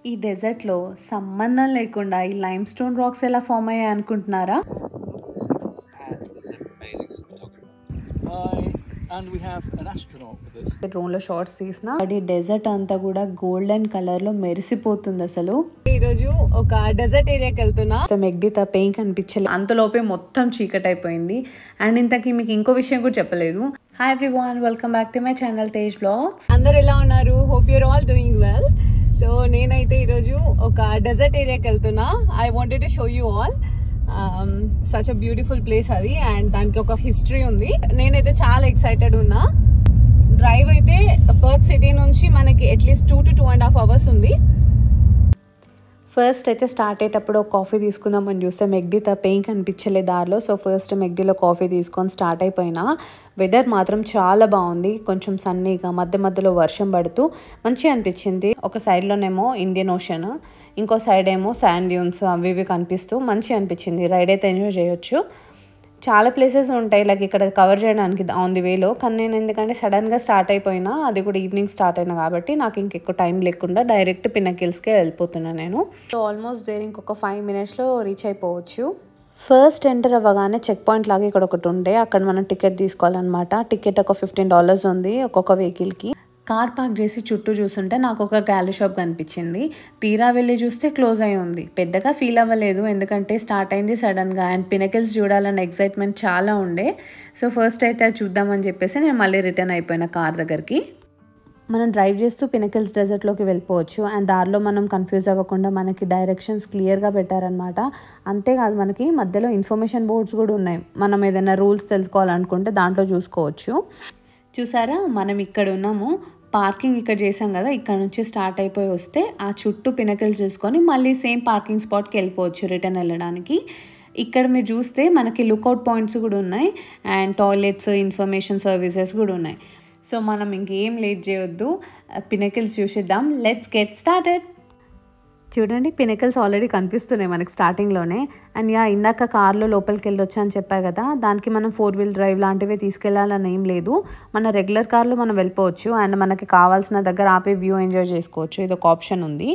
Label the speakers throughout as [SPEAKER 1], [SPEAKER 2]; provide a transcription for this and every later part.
[SPEAKER 1] ఈ డెజర్ట్లో సంబంధం లేకుండా ఈ లైమ్ స్టోన్ రాక్స్ ఎలా ఫామ్ అయ్యాయి అనుకుంటున్నారా?
[SPEAKER 2] And we have an astronaut with us.
[SPEAKER 1] Drone లో షార్ట్స్ తీసిన అది డెజర్ట్ అంతా కూడా గోల్డెన్ కలర్ లో మెరిసిపోతుంది. అసలు
[SPEAKER 3] ఈ రోజు ఒక డెజర్ట్ ఏరియాకి వెళ్తున్నా.
[SPEAKER 1] మెగ్ది తప్ప ఏం కనిపించలేదు, అంతలోపే మొత్తం చీకటి అయిపోయింది. అండ్ ఇంతకీ మీకు ఇంకో విషయం కూడా చెప్పలేదు. Hi everyone, welcome back to my channel Tej vlogs.
[SPEAKER 3] అందరు ఎలా ఉన్నారు? Hope your all doing well. So నేనైతే ఈరోజు ఒక డెజర్ట్ ఏరియాకి వెళ్తున్నా. I wanted to show you all such a beautiful place అది, అండ్ దానికి ఒక హిస్టరీ ఉంది. నేనైతే చాలా ఎక్సైటెడ్ ఉన్నా. డ్రైవ్ అయితే పర్త్ సిటీ నుంచి మనకి అట్లీస్ట్ 2 to 2.5 hours ఉంది.
[SPEAKER 1] ఫస్ట్ అయితే స్టార్ట్ అయ్యేటప్పుడు ఒక కాఫీ తీసుకుందామని చూస్తే మెగ్ది తప్ప ఏం కనిపించలేదు దారిలో. సో ఫస్ట్ మెగ్దీలో కాఫీ తీసుకొని స్టార్ట్ అయిపోయినా. వెదర్ మాత్రం చాలా బాగుంది, కొంచెం సన్నీగా, మధ్య మధ్యలో వర్షం పడుతూ మంచిగా అనిపించింది. ఒక సైడ్లోనేమో ఇండియన్ ఓషన్, ఇంకో సైడ్ ఏమో శాండ్ డ్యూన్స్ అవి ఇవి కనిపిస్తూ మంచిగా అనిపించింది. రైడ్ అయితే ఎంజాయ్ చేయొచ్చు. చాలా ప్లేసెస్ ఉంటాయి లైక్ ఇక్కడ కవర్ చేయడానికి ఆన్ ది వేలో, కానీ నేను ఎందుకంటే సడన్గా స్టార్ట్ అయిపోయినా, అది కూడా ఈవినింగ్ స్టార్ట్ అయినా కాబట్టి నాకు ఇంకెక్కువ టైం లేకుండా డైరెక్ట్ పిన్నకిల్స్కే వెళ్ళిపోతున్నాను నేను. సో ఆల్మోస్ట్ దేర్ ఇంకొక 5 minutesలో రీచ్ అయిపోవచ్చు. ఫస్ట్ ఎంటర్ అవ్వగానే చెక్ పాయింట్ లాగా ఇక్కడ ఒకటి ఉండే, అక్కడ మనం టికెట్ తీసుకోవాలన్నమాట. టికెట్ ఒక $15 ఉంది ఒక్కొక్క వెహికల్కి. కార్ పార్క్ చేసి చుట్టూ చూస్తుంటే నాకు ఒక గ్యాలరీ షాప్ కనిపించింది. తీరా వెళ్ళి చూస్తే క్లోజ్ అయి ఉంది. పెద్దగా ఫీల్ అవ్వలేదు, ఎందుకంటే స్టార్ట్ అయింది సడన్గా అండ్ పినకిల్స్ చూడాలన్న ఎక్సైట్మెంట్ చాలా ఉండే. సో ఫస్ట్ అయితే అది చూద్దామని చెప్పేసి నేను మళ్ళీ రిటర్న్ అయిపోయిన కార్ దగ్గరికి. మనం డ్రైవ్ చేస్తూ పినకిల్స్ డెజర్ట్లోకి వెళ్ళిపోవచ్చు. అండ్ దారిలో మనం కన్ఫ్యూజ్ అవ్వకుండా మనకి డైరెక్షన్స్ క్లియర్గా పెట్టారనమాట. అంతేకాదు మనకి మధ్యలో ఇన్ఫర్మేషన్ బోర్డ్స్ కూడా ఉన్నాయి. మనం ఏదైనా రూల్స్ తెలుసుకోవాలనుకుంటే దాంట్లో చూసుకోవచ్చు. చూసారా, మనం ఇక్కడ ఉన్నాము. పార్కింగ్ ఇక్కడ చేసాం కదా, ఇక్కడ నుంచి స్టార్ట్ అయిపోయి వస్తే ఆ చుట్టూ పినకిల్స్ చూసుకొని మళ్ళీ సేమ్ పార్కింగ్ స్పాట్కి వెళ్ళిపోవచ్చు రిటర్న్ వెళ్ళడానికి. ఇక్కడ మీరు చూస్తే మనకి లుక్అవుట్ పాయింట్స్ కూడా ఉన్నాయి అండ్ టాయిలెట్స్, ఇన్ఫర్మేషన్ సర్వీసెస్ కూడా ఉన్నాయి. సో మనం ఇంకేం లేట్ చేయొద్దు, పినకిల్స్ చూసిద్దాం. Let's get started. చూడండి, పినకిల్స్ ఆల్రెడీ కనిపిస్తున్నాయి మనకి స్టార్టింగ్లోనే. అండ్ ఇందాక కార్లో లోపలికి వెళ్ళొచ్చా అని చెప్పా కదా, దానికి మనం 4-wheel డ్రైవ్ లాంటివి తీసుకెళ్లాలని ఏం లేదు. మన రెగ్యులర్ కార్లో మనం వెళ్ళిపోవచ్చు అండ్ మనకి కావాల్సిన దగ్గర ఆపే వ్యూ ఎంజాయ్ చేసుకోవచ్చు. ఇది ఒక ఆప్షన్ ఉంది.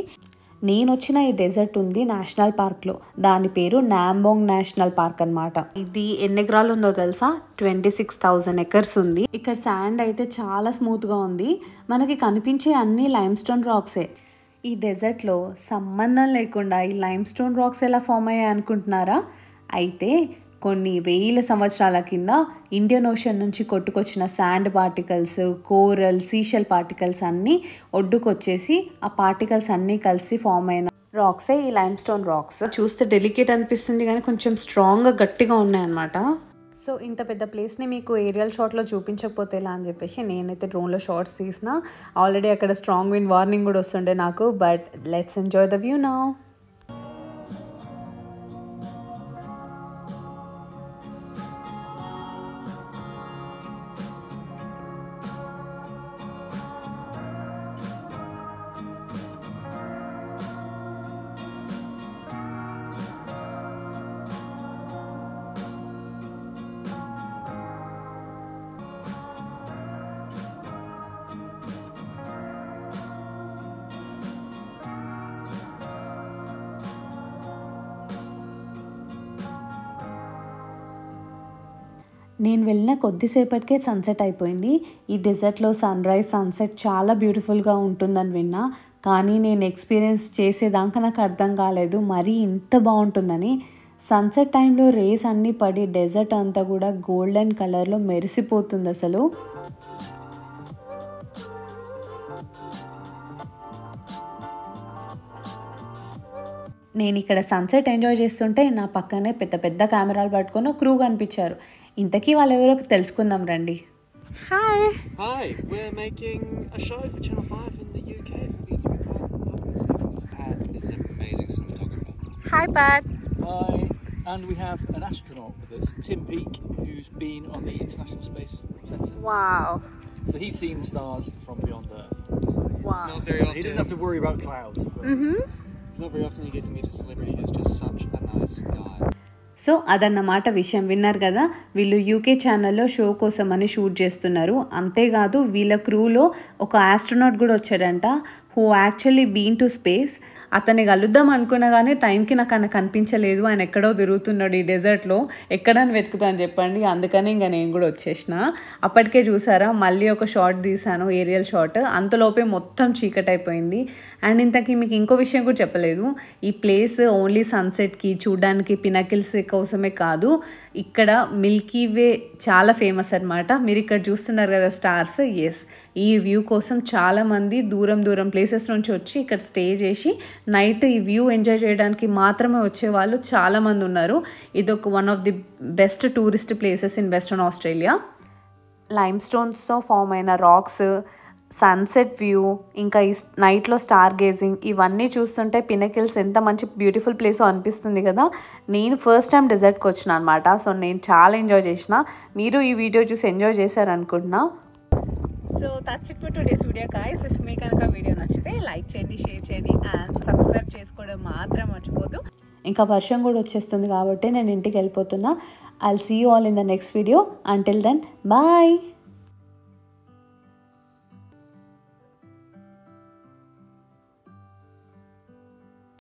[SPEAKER 1] నేను వచ్చిన ఈ డెజర్ట్ ఉంది నేషనల్ పార్క్లో. దాని పేరు నాంబోంగ్ నేషనల్ పార్క్ అనమాట. ఇది ఎన్ని ఎకరాలు ఉందో తెలుసా? 26,000 acres ఉంది. ఇక్కడ శాండ్ అయితే చాలా స్మూత్గా ఉంది. మనకి కనిపించే అన్ని లైమ్ స్టోన్ రాక్సే. ఈ డెజర్ట్లో సంబంధం లేకుండా ఈ లైమ్ స్టోన్ రాక్స్ ఎలా ఫామ్ అయ్యాయి అనుకుంటున్నారా? అయితే కొన్ని వేల సంవత్సరాల కింద ఇండియన్ ఓషన్ నుంచి కొట్టుకొచ్చిన sand particles, coral, seashell particles అన్నీ ఒడ్డుకొచ్చేసి ఆ పార్టికల్స్ అన్నీ కలిసి ఫామ్ అయిన రాక్సే ఈ లైమ్ స్టోన్ రాక్స్. చూస్తే డెలికేట్ అనిపిస్తుంది కానీ కొంచెం స్ట్రాంగ్గా గట్టిగా ఉన్నాయన్నమాట. సో ఇంత పెద్ద ప్లేస్ని మీకు ఏరియల్ షాట్లో చూపించకపోతే ఎలా అని చెప్పేసి నేనైతే డ్రోన్లో షార్ట్స్ తీసిన. ఆల్రెడీ అక్కడ స్ట్రాంగ్ విండ్ వార్నింగ్ కూడా వస్తుండే నాకు. But let's enjoy the view now. నేను వెళ్ళిన కొద్దిసేపటికే సన్సెట్ అయిపోయింది. ఈ డెజర్ట్లో సన్ రైజ్, సన్సెట్ చాలా బ్యూటిఫుల్గా ఉంటుందని విన్నా, కానీ నేను ఎక్స్పీరియన్స్ చేసేదాకా నాకు అర్థం కాలేదు మరీ ఇంత బాగుంటుందని. సన్సెట్ టైంలో రేస్ అన్నీ పడి డెజర్ట్ అంతా కూడా గోల్డెన్ కలర్లో మెరిసిపోతుంది అసలు. నేను ఇక్కడ సన్సెట్ ఎంజాయ్ చేస్తుంటే నా పక్కనే పెద్ద పెద్ద కెమెరాలు పట్టుకొని ఒక క్రూ కనిపించారు. ఇంతకీ వాళ్ళు ఎవరో తెలుసుకుందాం రండి.
[SPEAKER 3] Hi.
[SPEAKER 2] Hi, we're making a show for Channel 5 in the UK. It's going to be a 3-part series. Pat is an amazing cinematographer.
[SPEAKER 3] Hi Pat.
[SPEAKER 2] Hi, and we have an astronaut with us, Tim Peake, who's been on the International Space Centre.
[SPEAKER 3] Wow.
[SPEAKER 2] So he's seen the stars from beyond Earth.
[SPEAKER 3] Wow.
[SPEAKER 2] It's not very often. He doesn't have to worry about clouds. It's not very often you get to meet a celebrity who's just such a nice guy.
[SPEAKER 1] So అదన్నమాట విషయం. విన్నారు కదా, వీళ్ళు UK ఛానల్లో show కోసం అని shoot చేస్తున్నారు. అంతేకాదు వీళ్ళ క్రూలో ఒక ఆస్ట్రోనాట్ కూడా వచ్చాడంట, who actually been to space. అతన్ని కలుద్దాం అనుకున్నా కానీ టైంకి నాకు ఆయన కనిపించలేదు. ఆయన ఎక్కడో తిరుగుతున్నాడు ఈ డెజర్ట్లో, ఎక్కడని వెతుకుతాను చెప్పండి. అందుకని ఇంకా నేను కూడా వచ్చేసిన. అప్పటికే చూసారా మళ్ళీ ఒక షార్ట్ తీసాను, ఏరియల్ షార్ట్. అంతలోపే మొత్తం చీకటి అయిపోయింది. అండ్ ఇంతకీ మీకు ఇంకో విషయం కూడా చెప్పలేదు, ఈ ప్లేస్ ఓన్లీ సన్సెట్కి చూడడానికి పినకిల్స్ కోసమే కాదు, ఇక్కడ మిల్కీ వే చాలా ఫేమస్ అనమాట. మీరు ఇక్కడ చూస్తున్నారు కదా స్టార్స్, ఎస్ ఈ వ్యూ కోసం చాలామంది దూరం దూరం ప్లేసెస్ నుంచి వచ్చి ఇక్కడ స్టే చేసి నైట్ ఈ వ్యూ ఎంజాయ్ చేయడానికి మాత్రమే వచ్చేవాళ్ళు చాలామంది ఉన్నారు. ఇదొక one of the best tourist places in Western Australia. Lime స్టోన్స్తో ఫామ్ అయిన రాక్స్, సన్సెట్ వ్యూ, ఇంకా ఈ నైట్లో స్టార్ గేజింగ్, ఇవన్నీ చూస్తుంటే పినకిల్స్ ఎంత మంచి బ్యూటిఫుల్ ప్లేస్ అనిపిస్తుంది కదా. నేను ఫస్ట్ టైం డెజర్ట్కి వచ్చిన అనమాట. సో నేను చాలా ఎంజాయ్ చేసిన. మీరు ఈ వీడియో చూసి ఎంజాయ్ చేశారనుకుంటున్నా. So that's it for today's video guys. If మీకు కనుక వీడియో నచ్చితే లైక్ చేయండి, షేర్ చేయండి అండ్ సబ్స్క్రైబ్ చేసుకోవడం మాత్రం మర్చిపోద్దు. ఇంకా వర్షం కూడా వచ్చేస్తుంది కాబట్టి నేను ఇంటికి వెళ్ళిపోతున్నా. I'll see you all in the next video. Until then bye.